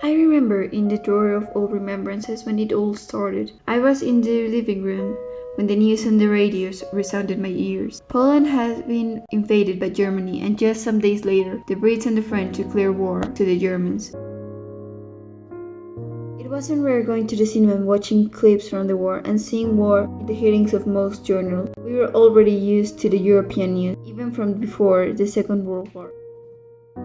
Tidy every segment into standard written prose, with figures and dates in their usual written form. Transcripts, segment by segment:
I remember in the drawer of old remembrances when it all started. I was in the living room when the news on the radios resounded my ears. Poland had been invaded by Germany, and just some days later, the Brits and the French declared war to the Germans. It wasn't rare going to the cinema and watching clips from the war and seeing war in the headings of most journals. We were already used to the European news, even from before the Second World War.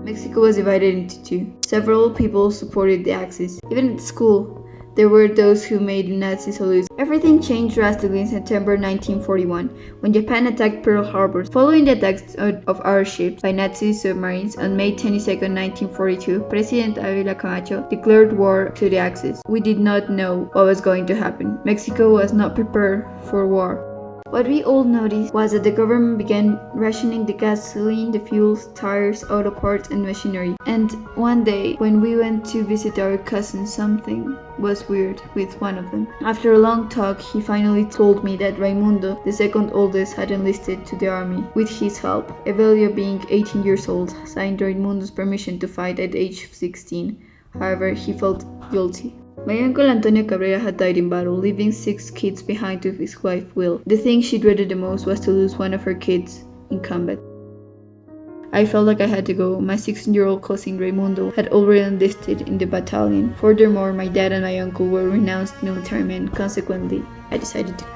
Mexico was divided into two. Several people supported the Axis. Even at school, there were those who made Nazi salutes. Everything changed drastically in September 1941, when Japan attacked Pearl Harbor. Following the attacks of our ships by Nazi submarines on May 22, 1942, President Ávila Camacho declared war to the Axis. We did not know what was going to happen. Mexico was not prepared for war. What we all noticed was that the government began rationing the gasoline, the fuels, tires, auto parts, and machinery. And one day, when we went to visit our cousin, something was weird with one of them. After a long talk, he finally told me that Raimundo, the second oldest, had enlisted to the army with his help. Evelio, being 18 years old, signed Raimundo's permission to fight at age 16. However, he felt guilty. My uncle Antonio Cabrera had died in battle, leaving 6 kids behind to his wife Will. The thing she dreaded the most was to lose one of her kids in combat. I felt like I had to go. My 16-year-old cousin Raimundo had already enlisted in the battalion. Furthermore, my dad and my uncle were renounced military men. Consequently, I decided to go.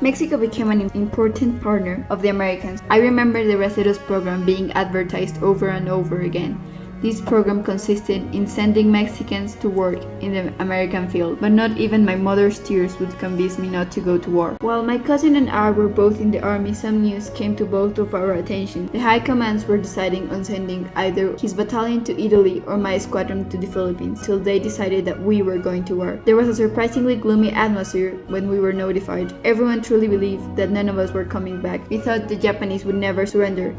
Mexico became an important partner of the Americans. I remember the Receros program being advertised over and over again. This program consisted in sending Mexicans to work in the American field, but not even my mother's tears would convince me not to go to war. While my cousin and I were both in the army, some news came to both of our attention. The high commands were deciding on sending either his battalion to Italy or my squadron to the Philippines, till they decided that we were going to war. There was a surprisingly gloomy atmosphere when we were notified. Everyone truly believed that none of us were coming back. We thought the Japanese would never surrender.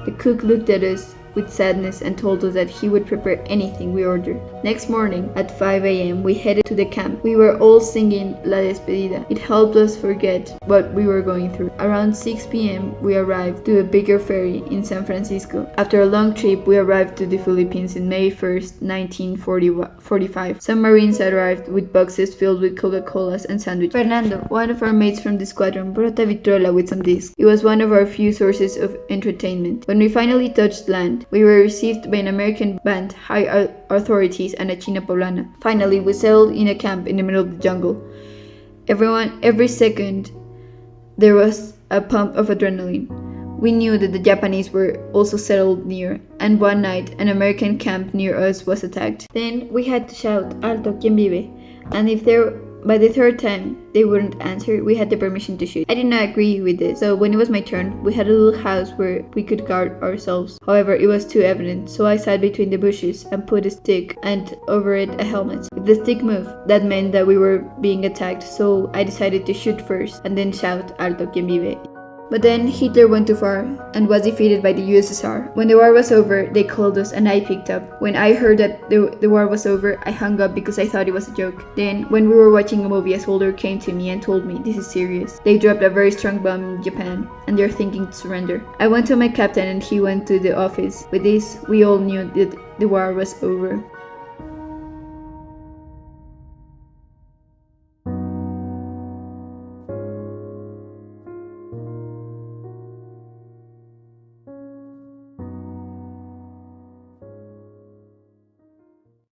The cook looked at us with sadness and told us that he would prepare anything we ordered. Next morning at 5 a.m. we headed to the camp. We were all singing La Despedida. It helped us forget what we were going through. Around 6 p.m. we arrived to a bigger ferry in San Francisco. After a long trip, we arrived to the Philippines on May 1st, 1945. Some Marines arrived with boxes filled with Coca-Colas and sandwiches. Fernando, one of our mates from the squadron, brought a vitrola with some discs. It was one of our few sources of entertainment. When we finally touched land, we were received by an American band, high authorities, and a China Poblana. Finally, we settled in a camp in the middle of the jungle. Every second, there was a pump of adrenaline. We knew that the Japanese were also settled near, and one night, an American camp near us was attacked. Then we had to shout, "Alto, ¿quién vive?" And if by the third time they wouldn't answer, we had the permission to shoot. I did not agree with this, so when it was my turn, we had a little house where we could guard ourselves. However, it was too evident, so I sat between the bushes and put a stick and over it a helmet. If the stick moved, that meant that we were being attacked, so I decided to shoot first and then shout, "Alto, ¿quién vive?" But then Hitler went too far and was defeated by the USSR. When the war was over, they called us and I picked up. When I heard that the war was over, I hung up because I thought it was a joke. Then, when we were watching a movie, a soldier came to me and told me, "This is serious. They dropped a very strong bomb in Japan and they're thinking to surrender." I went to my captain and he went to the office. With this, we all knew that the war was over.